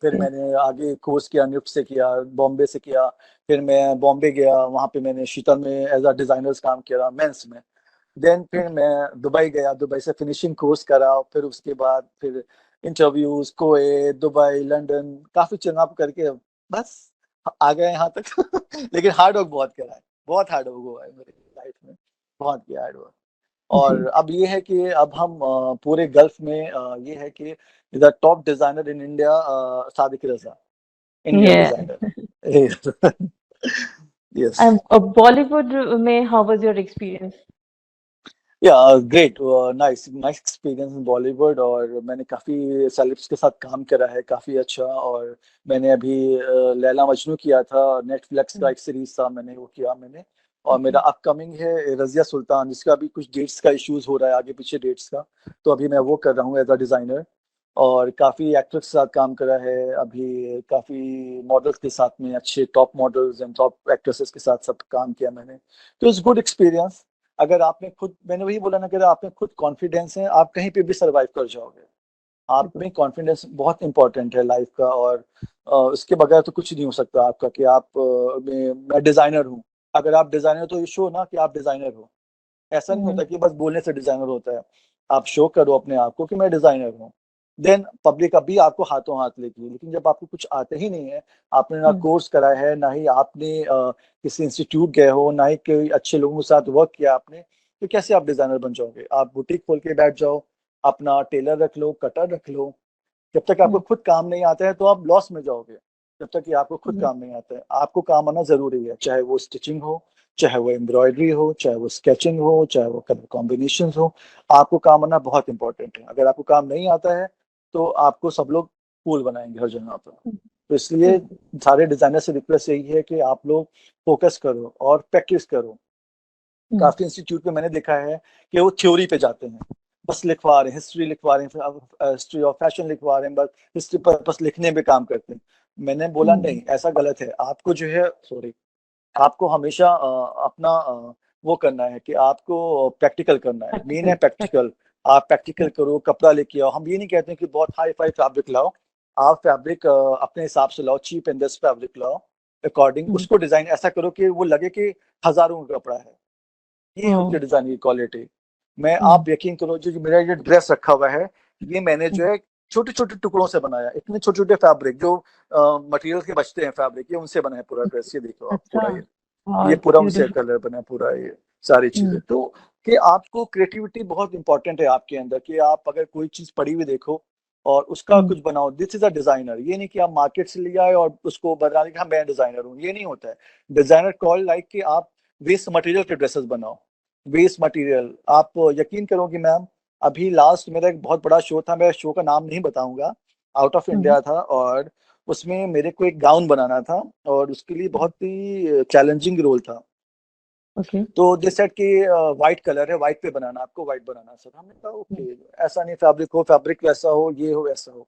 फिर मैंने आगे कोर्स किया, निफ्ट से किया, बॉम्बे से किया। फिर मैं बॉम्बे गया, वहाँ पे मैंने शीतल में एज अ डिजाइनर्स काम किया मेंस में। देन फिर मैं दुबई गया, दुबई से फिनिशिंग कोर्स करा। फिर उसके बाद फिर इंटरव्यूज, कुवैत, दुबई, लंदन, काफी चुनाव करके बस आ गए यहाँ तक। लेकिन हार्ड वर्क बहुत करा है, बहुत हार्ड वर्क हुआ है मेरी लाइफ में, बहुत किया हार्ड वर्क। और जी। अब ये है कि अब हम पूरे गल्फ में ये है कि the top designer in India Sadiq Raza, Indian Yeah. Designer. Yes. Bollywood में हाउ वाज योर एक्सपीरियंस? या great, nice nice experience in Bollywood. और मैंने काफ़ी सेलेब्स के साथ काम करा है, काफ़ी अच्छा। और मैंने अभी लैला मजनू किया था, नेटफ्लिक्स का एक सीरीज था, मैंने वो किया मैंने। और ओके। मेरा अपकमिंग है रजिया सुल्तान, जिसका अभी कुछ डेट्स का इश्यूज हो रहा है, आगे पीछे डेट्स का। तो अभी मैं वो कर रहा हूँ एज अ डिज़ाइनर। और काफ़ी एक्ट्रेस के साथ काम करा है अभी, काफ़ी मॉडल्स के साथ में, अच्छे top models and top actresses के साथ सब काम किया मैंने। तो इट्स गुड एक्सपीरियंस। अगर आप में खुद, मैंने वही बोला ना, कि अगर आप में खुद कॉन्फिडेंस है, आप कहीं पे भी सरवाइव कर जाओगे। आप बिल्कुल। में कॉन्फिडेंस बहुत इंपॉर्टेंट है लाइफ का। और उसके बगैर तो कुछ नहीं हो सकता आपका कि आप मैं डिजाइनर हूँ। अगर आप डिजाइनर हो तो ये शो ना कि आप डिजाइनर हो। ऐसा नहीं होता कि बस बोलने से डिजाइनर होता है। आप शो करो अपने आप को कि मैं डिजाइनर हूँ, देन पब्लिक अभी आपको हाथों हाथ लेगी। लेकिन जब आपको कुछ आते ही नहीं है, आपने ना कोर्स करा है, ना ही आपने किसी इंस्टीट्यूट गए हो, ना ही कोई अच्छे लोगों के साथ वर्क किया आपने, तो कैसे आप डिजाइनर बन जाओगे। आप बुटीक खोल के बैठ जाओ, अपना टेलर रख लो, कटर रख लो, जब तक आपको खुद काम नहीं आता है तो आप लॉस में जाओगे। जब तक कि आपको खुद काम नहीं आता है, आपको काम आना जरूरी है, चाहे वो स्टिचिंग हो, चाहे वो एम्ब्रॉयडरी हो, चाहे वो स्केचिंग हो, चाहे वो कलर कॉम्बिनेशन हो। आपको काम आना बहुत इंपॉर्टेंट है। अगर आपको काम नहीं आता है तो आपको सब लोग फूल बनाएंगे हर जगह पर। तो इसलिए सारे डिजाइनर से रिक्वेस्ट यही है कि आप लोग फोकस करो और प्रैक्टिस करो। काफी इंस्टीट्यूट में मैंने देखा है कि वो थ्योरी पे जाते हैं, बस लिखवा रहे हैं, हिस्ट्री लिखवा रहे हैं, हिस्ट्री ऑफ फैशन लिखवा रहे हैं, बस हिस्ट्री पर बस लिखने पे काम करते हैं। मैंने बोला नहीं, ऐसा गलत है। आपको जो है, सॉरी, आपको हमेशा अपना वो करना है कि आपको प्रैक्टिकल करना है, मेन है प्रैक्टिकल। प्रैक्टिकल। आप प्रैक्टिकल करो, कपड़ा लेके आओ। हम ये नहीं कहते हैं कि बहुत हाई फाई फैब्रिक लाओ, आप फैब्रिक अपने हिसाब से लाओ, चीप एंड बेस्ट फैब्रिक लाओ, अकॉर्डिंग उसको डिजाइन ऐसा करो कि वो लगे कि हजारों का कपड़ा है। ये होती है डिजाइन की क्वालिटी। मैं, आप यकीन करो, जो मेरा ये ड्रेस रखा हुआ है, ये मैंने जो है छोटे छोटे टुकड़ों से बनाया, इतने छोटे छोटे फैब्रिक जो मटेरियल के बचते हैं फैब्रिक, ये उनसे बना है पूरा ड्रेस। ये देखो आप अच्छा, पूरा ये बहुत पूरा उनसे ब्यूटीफुल। कलर बना है पूरा, ये सारी चीजें। तो कि आपको क्रिएटिविटी बहुत इंपॉर्टेंट है आपके अंदर, कि आप अगर कोई चीज पड़ी हुई देखो और उसका कुछ बनाओ। This is a designer. ये नहीं कि आप मार्केट से ले आए और उसको बता दें कि हाँ मैं डिजाइनर हूँ, ये नहीं होता है। डिजाइनर कॉल लाइक कि आप वेस्ट मटेरियल के ड्रेसेस बनाओ। वेस्ट मटेरियल, आप यकीन करोगे मैम, अभी लास्ट मेरा एक बहुत बड़ा शो था, मैं शो का नाम नहीं बताऊंगा, आउट ऑफ इंडिया था, और उसमें मेरे को एक गाउन बनाना था, और उसके लिए बहुत ही चैलेंजिंग रोल था। ओके। तो दे सेड कि व्हाइट कलर है, व्हाइट पे बनाना, आपको व्हाइट बनाना सर। हमने कहा ओके, ऐसा नहीं, फैब्रिक वैसा हो, ये हो वैसा हो।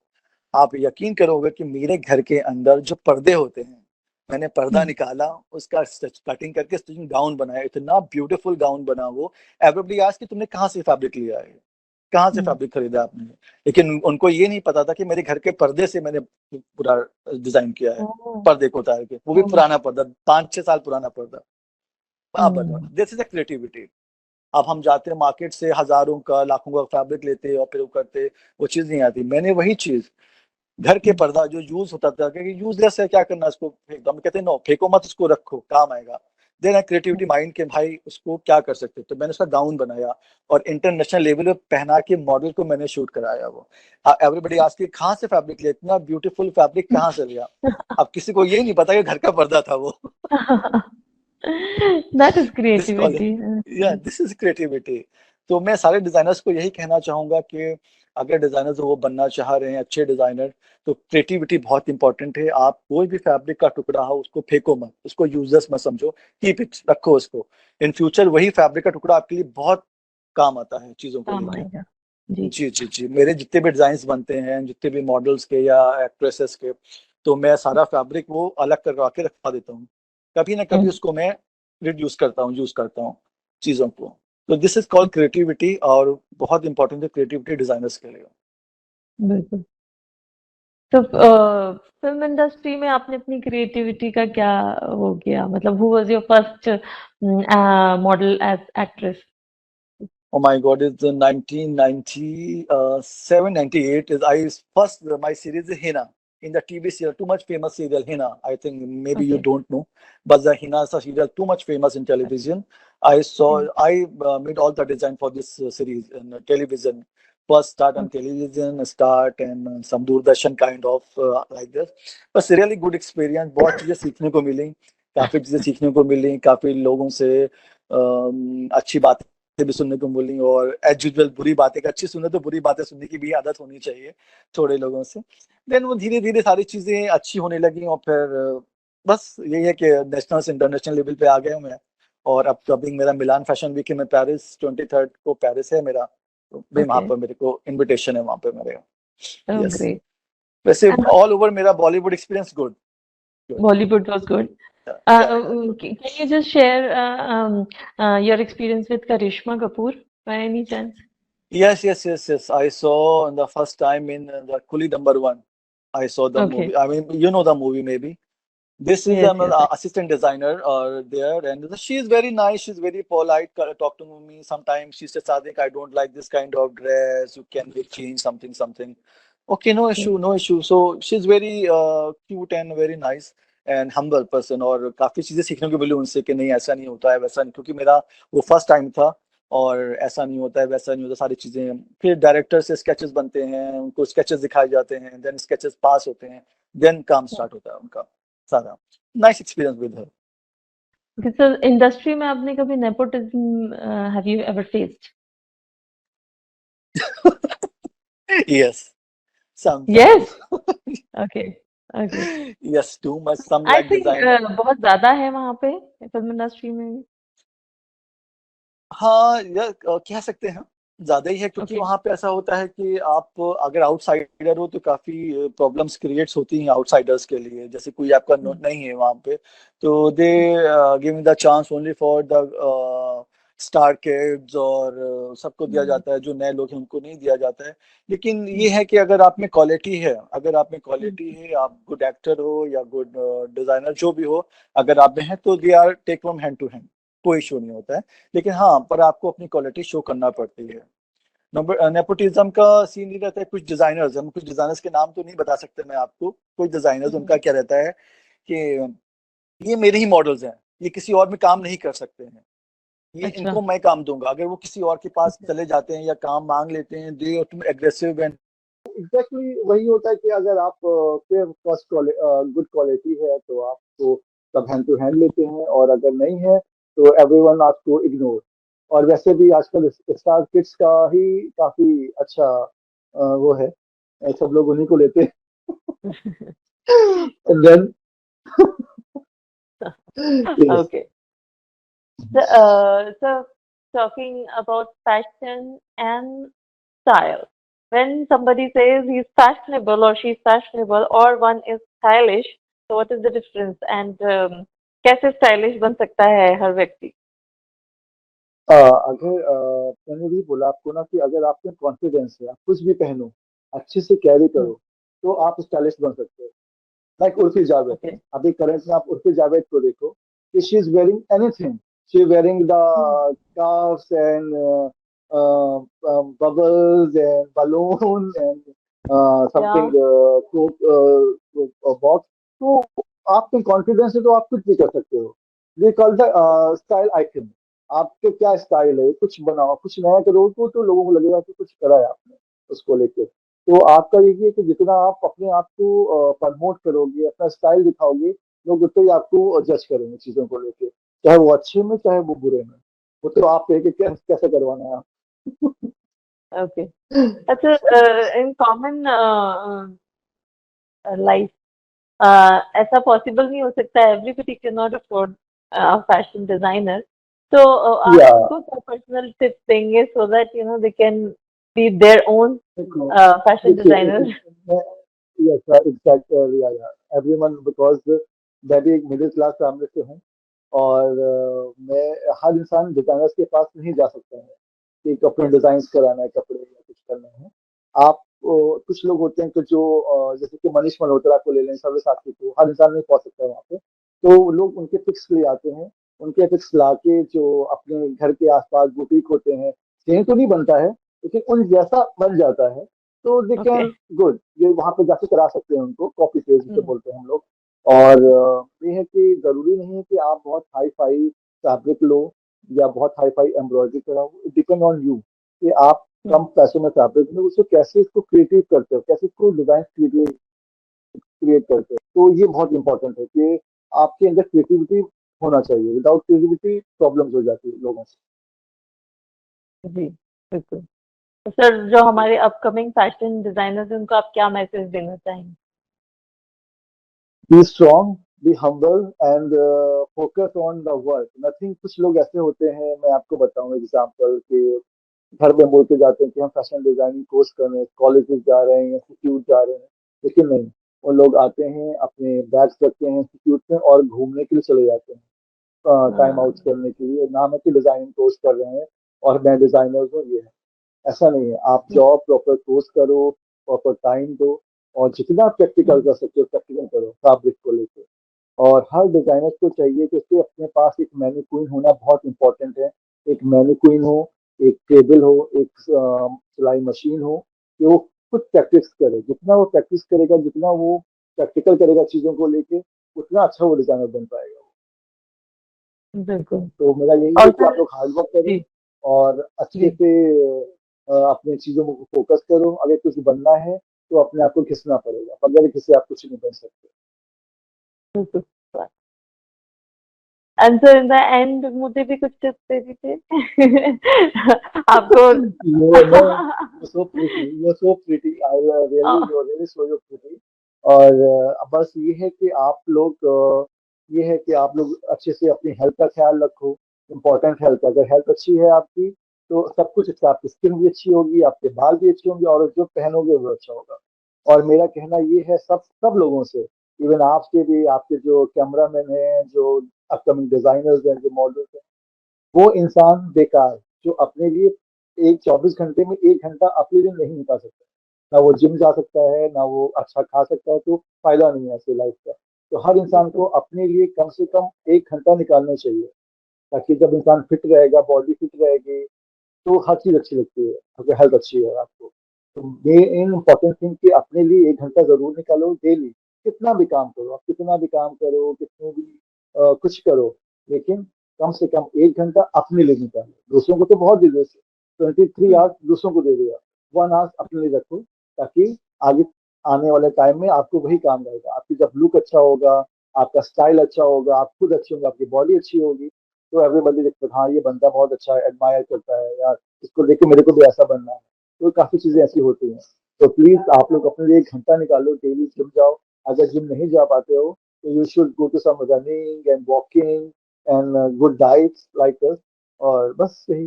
आप यकीन करोगे कि मेरे घर के अंदर जो पर्दे होते हैं, मैंने पर्दा निकाला, उसका कटिंग करके स्टिचिंग गाउन बनाया, इतना ब्यूटीफुल गाउन बना वो। एवरीबॉडी आज कि तुमने कहाँ से फैब्रिक लिया है, कहाँ से फैब्रिक खरीदा आपने। लेकिन उनको ये नहीं पता था कि मेरे घर के पर्दे से मैंने पूरा डिजाइन किया है, पर्दे को उतार के, वो भी पुराना पर्दा, 5-6 साल पुराना पर्दा। आप बताओ, दिस इज अ क्रिएटिविटी। अब हम जाते हैं मार्केट से, हजारों का लाखों का फैब्रिक लेते और फिर वो करते, वो चीज नहीं आती। मैंने वही चीज, घर के पर्दा जो यूज होता था, क्योंकि यूजलेस है, क्या करना इसको फेंक दो, हम कहते हैं नो फेंको मत, इसको रखो, काम आएगा। देन क्रिएटिविटी माइंड के भाई उसको क्या कर सकते, तो मैंने उसका गाउन बनाया और इंटरनेशनल लेवल पे पहना के मॉडल को मैंने शूट कराया। वो एवरीबडी आज के कहाँ से फैब्रिक लिया, इतना ब्यूटीफुल फैब्रिक कहाँ से लिया। अब किसी को ये नहीं पता कि घर का पर्दा था वो। That is this call, creativity. या दिस इज क्रिएटिविटी। तो मैं सारे डिजाइनर्स को यही कहना चाहूंगा कि अगर डिजाइनर्स वो बनना चाह रहे हैं अच्छे डिजाइनर, तो क्रिएटिविटी बहुत इंपॉर्टेंट है। आप कोई भी फैब्रिक का टुकड़ा हो उसको फेंको मत, उसको यूजलेस मत समझो, कीप इट, रखो उसको। इन फ्यूचर वही फैब्रिक का टुकड़ा आपके लिए बहुत काम आता है चीजों को काम लेके। आएगा। जी। जी जी जी, मेरे जितने भी डिजाइन बनते हैं, जितने भी मॉडल्स के या एक्ट्रेसेस के, तो मैं सारा फैब्रिक वो अलग करवा के रखवा देता हूँ। कभी ना कभी उसको मैं रिड्यूस करता हूँ, यूज करता हूँ चीजों को। तो दिस इज कॉल्ड क्रिएटिविटी, और बहुत इंपॉर्टेंट है क्रिएटिविटी डिजाइनर्स के लिए। बिल्कुल। तो फिल्म इंडस्ट्री में आपने अपनी क्रिएटिविटी का क्या वो किया, मतलब who was your first model as actress? Oh my God, it's 1997, 98 is I first, my series is Hina, in the TV serial, too much famous serial Hina. I think maybe you okay. don't know, but the Hina is a serial too much famous in television. I saw, I made all the design for this series in television. First start on television, start and some Doordarshan kind of like this. But really good experience, बहुत चीजें सीखने को मिली, काफी चीजें सीखने को मिली, काफी लोगों से अच्छी बात भी सुनने को मिली, और एज यूजुअल बुरी बातें, अच्छी सुने तो बुरी बातें सुनने की भी आदत होनी चाहिए थोड़े लोगों से। देन वो धीरे धीरे सारी चीजें अच्छी होने लगी, और फिर बस यही है कि नेशनल से इंटरनेशनल लेवल पे आ गया हूँ मैं। और अब कभी मेरा मिलान फैशन वीक है, मैं पेरिस 23rd को पेरिस है मेरा, तो भाई वहां ओके। पर मेरे को इनविटेशन है वहां पे मेरे। Oh yes, great. वैसे ऑल ओवर मेरा Bollywood experience good. Good. Bollywood was good. Can you just share your experience with Karishma Kapoor by any chance? Yes, yes, yes, yes. I saw the first time in the Kuli number one. I saw the Okay. movie. I mean, you know the movie maybe. This is Yes, an yes. assistant designer there, and she is very nice. She's very polite. Talk to me. Sometimes she says, "Sadik, I don't like this kind of dress. You can make change something, something." Okay, no Okay. issue, no issue. So she's very cute and very nice and humble person, और काफी चीजें सीखने को मिली उनसे कि नहीं ऐसा नहीं होता है, वैसा नहीं, क्योंकि मेरा वो फर्स्ट टाइम था। और ऐसा नहीं होता है, वैसा नहीं होता, सारी चीजें। फिर डायरेक्टर से स्केचेस बनते हैं, उनको स्केचेस दिखाए जाते हैं, देन स्केचेस पास होते हैं, देन काम स्टार्ट होता है उनका सारा। Nice experience with her. Okay, so industry में आपने कभी nepotism have you ever faced? Yes, sometimes। Yes. Okay. Okay. Yes, too much, some I like think designer। बहुत ज़्यादा है वहाँ पे फिल्म इंडस्ट्री में भी। हाँ, यह कह सकते हैं ज्यादा ही है, क्योंकि ओके। वहां पे ऐसा होता है कि आप अगर आउटसाइडर हो तो काफी प्रॉब्लम्स क्रिएट्स होती हैं आउटसाइडर्स के लिए। जैसे कोई आपका नहीं है वहां पे, तो दे give the chance only for the star kids और सबको दिया हम्म, जाता है, जो नए लोग हैं उनको नहीं दिया जाता है। लेकिन ये है कि अगर आप में क्वालिटी है, अगर आप में क्वालिटी है, आप गुड एक्टर हो या गुड डिजाइनर जो भी हो, अगर आप में है तो they are take from hand to hand, कोई इशू नहीं होता है। लेकिन हाँ, पर आपको अपनी क्वालिटी शो करना पड़ती है। नंबर नेपोटिज्म का सीन ये रहता है, कुछ डिजाइनर्स, हम कुछ डिजाइनर्स के नाम तो नहीं बता सकते मैं आपको, कुछ डिजाइनर्स उनका क्या रहता है कि ये मेरे ही मॉडल्स हैं, ये किसी और में काम नहीं कर सकते हैं, ये अच्छा। इनको मैं काम दूंगा। अगर वो किसी और के पास चले जाते हैं या काम मांग लेते हैं, दे तुम एग्रेसिव एंड एग्जैक्टली वही होता है कि अगर आप के फर्स्ट गुड क्वालिटी है तो आपको सब हैंड टू हैंड लेते हैं, और अगर नहीं है तो एवरीवन आपको इग्नोर। और वैसे भी आजकल स्टार किड्स का ही काफी अच्छा वो है, सब लोग उन्हीं को लेते हैं। Then yes. Okay. So talking about fashion and style. When somebody says he's fashionable or she's fashionable or one is stylish, so what is the difference? And कैसे stylish बन सकता है हर व्यक्ति? अगर मैंने भी बोला आपको ना कि अगर आप में कॉन्फिडेंस है, आप कुछ भी पहनो, अच्छे से कैरी हम्म, करो, तो आप स्टाइलिश बन सकते हो। Like Urfi Javed, okay. अभी करंट में आप उर्फी जावेद को देखो कि she is wearing anything, she wearing the hmm, cuffs and bubbles and balloon and something yeah. box। तो आप में कॉन्फिडेंस है तो आप कुछ भी कर सकते हो। ये कॉल द स्टाइल आइकन। आपके क्या स्टाइल है, कुछ बनाओ, कुछ नया करो, तो लोगों को लगेगा कि कुछ करा है आपने उसको लेके। तो आपका ये है कि जितना आप अपने आप को प्रमोट करोगे, अपना स्टाइल दिखाओगे, लोग उतना ही आपको जज करेंगे चीजों को लेके, चाहे वो अच्छे में चाहे वो बुरे में। वो तो आप पे है कि कैसे करवाना है आप। Okay. अच्छा, in common life, ऐसा पॉसिबल नहीं हो सकता, everybody can not afford fashion designer. तो आप या उनको क्या पर्सनल टिप्स देंगे so that you know they can be their own देखो, फैशन देखिए डिजाइनर? एग्जैक्टली एवरीवन, बिकॉज मैं भी एक मिडिल क्लास फैमिली से हूँ, और मैं हर इंसान डिजाइनर्स के पास नहीं जा सकता है कि अपने डिजाइन कराना है कपड़े या कुछ करना है। आप कुछ लोग होते हैं कि जो जैसे कि मनीष मल्होत्रा को ले लें, सर्वसाक्षी को, हर इंसान नहीं पहुंच सकता है वहाँ पे, तो लोग उनके पिक्स ले आते हैं। उनके पिक्स लाके जो अपने घर के आसपास बुटीक होते हैं, सेम तो नहीं बनता है लेकिन उन जैसा बन जाता है, तो दे ओके। कैन गुड, ये वहां पे जाके करा सकते हैं उनको, कॉपी पेस्ट जिसे बोलते हैं हम लोग। और ये है कि जरूरी नहीं है कि आप बहुत हाई फाई फैब्रिक लो या बहुत हाई फाई एम्ब्रॉयडरी कराओ, इट डिपेंड ऑन यू कि आप कम पैसों में फैब्रिक में उसको कैसे इसको क्रिएटिव करते हो, कैसे इसको डिजाइन क्रिएट करते हो। तो ये बहुत इंपॉर्टेंट है कि आपके अंदर क्रिएटिविटी होना चाहिए, विदाउट क्रिएटिविटी प्रॉब्लम्स हो जाती है लोगों से। जी, बिल्कुल। तो सर, जो हमारे अपकमिंग फैशन डिजाइनर्स हैं उनको आप क्या मैसेज देना चाहेंगे? Be strong, be humble and focus on the work, nothing. कुछ लोग ऐसे होते हैं, मैं आपको बताऊं एग्जांपल के, घर में बोल के जाते हैं कि हम फैशन डिजाइनिंग कोर्स कर रहे हैं, कॉलेजेस जा रहे हैं, इंस्टीट्यूट जा रहे हैं, लेकिन नहीं, वो लोग आते हैं, अपने बैग्स रखते हैं इंस्टीट्यूट में और घूमने के लिए चले जाते हैं, टाइम आउट हाँ। करने के लिए, नाम है कि डिजाइनिंग कोर्स कर रहे हैं और मैं डिजाइनर हूँ, ये है। ऐसा नहीं है, आप जाओ, प्रॉपर कोर्स करो, प्रॉपर टाइम दो, और जितना प्रैक्टिकल कर सकते हो प्रैक्टिकल करो फैब्रिक को लेकर। और हर डिजाइनर को चाहिए कि उसके अपने पास एक मैनीक्वीन होना बहुत इंपॉर्टेंट है। एक मैनीक्वीन हो, एक टेबल हो, एक सिलाई मशीन हो, कि वो खुद प्रैक्टिस करे। जितना वो प्रैक्टिस करेगा, जितना वो प्रैक्टिकल करेगा चीजों को लेके, उतना अच्छा वो डिजाइनर बन पाएगा। बिल्कुल। तो मेरा यही है और कि आप सर, लोग हार्ड वर्क करो जी, और अच्छे जी, से अपने चीजों को फोकस करो। अगर कुछ बनना है तो अपने आप को घिसना पड़ेगा, बगैर घिसे आप कुछ नहीं बन सकते। बिल्कुल। आंसर इन द एंड मुझे भी कुछ टिप्स दे दीजिए। आपको। No, you're so pretty, you're so pretty, I really, you're really so you're pretty। और बस ये है कि आप लोग ये है कि आप लोग अच्छे से अपनी हेल्थ का ख्याल रखो। इम्पोर्टेंट हेल्थ, अगर हेल्थ अच्छी है आपकी तो सब कुछ अच्छा, आपकी स्किन भी अच्छी होगी, आपके बाल भी अच्छे होंगे, और जो पहनोगे वो अच्छा होगा। और मेरा कहना ये है सब सब लोगों से, इवन आपसे भी, आपके जो कैमरामैन हैं, जो अपकमिंग डिजाइनर्स हैं, जो मॉडल्स हैं, वो इंसान बेकार जो अपने लिए एक 24 घंटे में 1 घंटा अपने लिए नहीं निकाल सकता, ना वो जिम जा सकता है, ना वो अच्छा खा सकता है, तो फायदा नहीं है ऐसे लाइफ का। तो हर इंसान को अपने लिए कम से कम 1 घंटा निकालना चाहिए, ताकि जब इंसान फिट रहेगा, बॉडी फिट रहेगी, तो हर चीज अच्छी लगती है अगर हेल्थ अच्छी है आपको। तो मेन इम्पोर्टेंट थिंग कि अपने लिए 1 घंटा जरूर निकालो डेली। कितना भी काम करो, आप कितना भी काम करो, कितने भी कुछ करो, लेकिन कम से कम 1 घंटा अपने लिए निकालो। दूसरों को तो बहुत दे दो, 23 आवर्स दूसरों को दे दिया, 1 आवर अपने लिए रखो, ताकि आगे आने वाले टाइम में आपको वही काम रहेगा। आपकी जब लुक अच्छा होगा, आपका स्टाइल अच्छा होगा, आप खुद अच्छे होंगे, आपकी बॉडी अच्छी होगी, तो एवरीबॉडी देखते हाँ ये बंदा बहुत अच्छा है, एडमायर करता है यार, इसको देख के मेरे को भी ऐसा बनना है। तो काफी चीजें ऐसी होती हैं। तो प्लीज आप लोग अपने लिए 1 घंटा निकालो, डेली जिम जाओ। अगर जिम नहीं जा पाते हो तो you should go to some running and walking and good diets like this. और बस यही।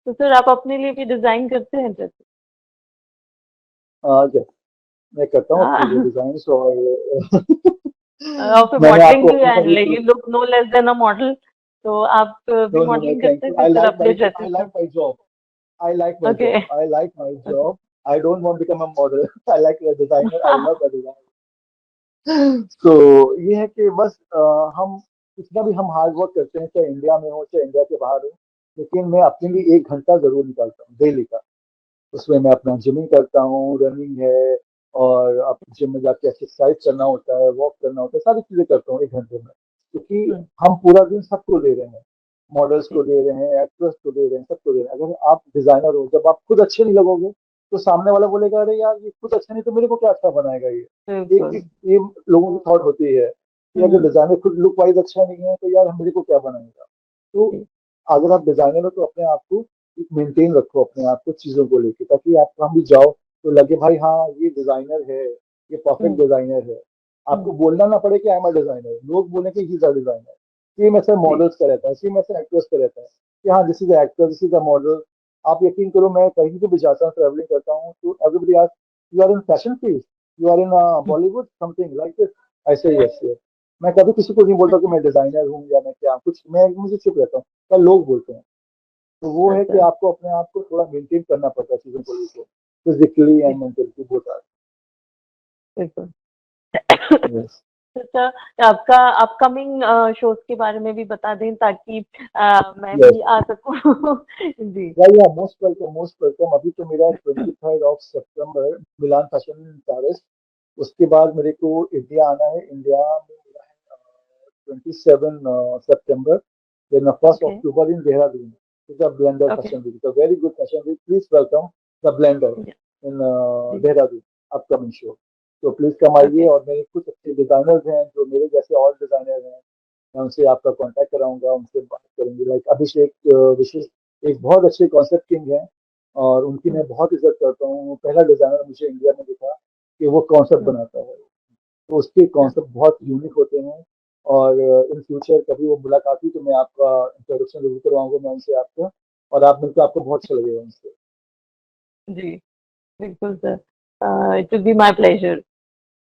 तो सर आप अपने लिए भी डिजाइन करते हैं जैसे? आज मैं करता हूँ अपने लिए हाँ। डिजाइन और और फिर मैंने मॉडलिंग आपको भी अपनी है, तरह लाइक की। You look no less than a model, तो आप भी no no no modelling thank करते यू, हैं फिर अपने ड्रेसेस आई का? Like my job. I like my okay. job. I like my job. I don't want to become a model. I like a designer. I love a designer. तो ये है कि बस हम कितना भी हम हार्ड वर्क करते हैं, चाहे इंडिया में हो चाहे इंडिया के बाहर हो, लेकिन मैं अपने लिए 1 घंटा जरूर निकालता हूँ डेली का। उसमें मैं अपना जिमिंग करता हूँ, रनिंग है, और अब जिम में जाके एक्सरसाइज करना होता है, वॉक करना होता है, सारी चीजें करता हूँ 1 घंटे में। क्योंकि हम पूरा दिन सबको दे रहे हैं, मॉडल्स को दे रहे हैं, एक्ट्रेस को दे रहे हैं, सबको दे रहे हैं। अगर आप डिजाइनर हो, जब आप खुद अच्छे नहीं लगोगे, तो सामने वाला बोलेगा अरे यार ये खुद अच्छा नहीं तो मेरे को क्या अच्छा बनाएगा ये। एक बिल्कुल। एक ये लोगों की थॉट होती है कि अगर हम्म। डिजाइनर खुद लुक वाइज अच्छा नहीं है तो यार मेरे को क्या बनाएगा। तो अगर आप डिजाइनर हो तो अपने आप को मेंटेन रखो, अपने आप को चीजों को लेके, ताकि आप कहाँ भी जाओ तो लगे भाई हाँ ये डिजाइनर है, ये परफेक्ट हम्म। डिजाइनर है। आपको हम्म। बोलना ना पड़े कि आई एम अ डिजाइनर, लोग बोले कि he is a designer. Same ऐसे जी। मॉडल्स का रहता है, सेम ऐसे एक्टर्स का रहता है कि हाँ this is actor, this is a model. आप यकीन करो, मैं कहीं पे भी जाता हूँ, ट्रेवलिंग करता हूँ, तो everybody ask you are in fashion please, you are in Bollywood something like this. ऐसे ही ऐसे मैं कभी किसी को नहीं बोलता कि मैं डिजाइनर हूँ या मैं क्या कुछ, मैं मुझे चुप रहता हूँ, पर लोग बोलते हैं। तो वो है कि अच्छा। आपको अपने आप को थोड़ा मेंटेन करना पड़ता है चीजों को लेकर, फिजिकली जी, एंड मेंटली बोथ आर। बिल्कुल। यस। अच्छा, आपका अपकमिंग शोज के बारे में भी बता दें ताकि मैं भी यस। आ सकूं। जी। या मोस्ट वेलकम, मोस्ट वेलकम। अभी तो मेरा 23 सितंबर मिलान फैशन पेरिस। उसके बाद मेरे को इंडिया आना है। इंडिया में मेरा है 27 सितंबर, then first okay. October in Dehradun. It's a blender okay. fashion week. It's a very good fashion week. Please welcome the blender in जी। Dehradun upcoming show. तो प्लीज कम आइए, ओके। और मेरे कुछ अच्छे डिजाइनर्स हैं जो मेरे जैसे और डिजाइनर हैं, मैं उनसे आपका कांटेक्ट कराऊंगा, उनसे बात करेंगे। लाइक अभिषेक विशेष एक बहुत अच्छे कॉन्सेप्ट किंग हैं, और उनकी मैं बहुत इज्जत करता हूँ। पहला डिजाइनर मुझे इंडिया में दिखा कि वो कॉन्सेप्ट बनाता है, तो उसके कॉन्सेप्ट बहुत यूनिक होते हैं। और इन फ्यूचर कभी वो मुलाकात हुई तो मैं आपका इंट्रोडक्शन जरूर करवाऊंगा मैं उनसे आपका, और आप मिलकर आपको बहुत अच्छा लगेगा उनसे। जी, बिल्कुल sir, it will be my pleasure.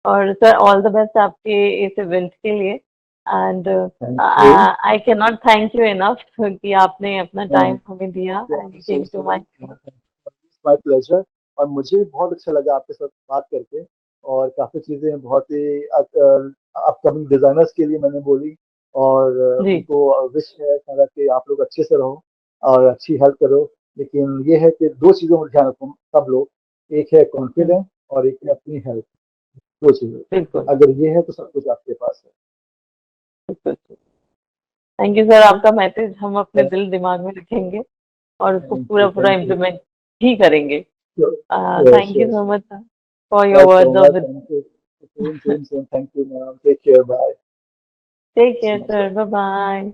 और सर ऑल द बेस्ट आपके इस इवेंट के लिए। And thank you. I can not thank you enough कि आपने अपना टाइम हमें दिया and came to my. My pleasure. और मुझे बहुत अच्छा लगा आपके साथ बात करके, और काफी चीजें बहुत ही अपकमिंग डिजाइनर्स के लिए मैंने बोली, और जी। उनको विश है सारा कि आप लोग अच्छे से रहो और अच्छी हेल्प करो। लेकिन ये है कि दो चीजों में ध्यान रखो सब लोग, एक है कॉन्फिडेंस और एक है अपनी हेल्थ। दो चीजें बिल्कुल। अगर ये है तो सब कुछ आपके पास बिल्कुल। थैंक यू सर, आपका मैसेज हम अपने है। दिल दिमाग में रखेंगे और उसको थैंक पूरा यू, पूरा थैंक यू। इम्प्लीमेंट ही करेंगे। Sure thank you sure so sure. Much sir for your welcome, words of with. Welcome. Same, same, same. Thank you, ma'am. Take care. Bye. Take care See you. Sir, bye bye.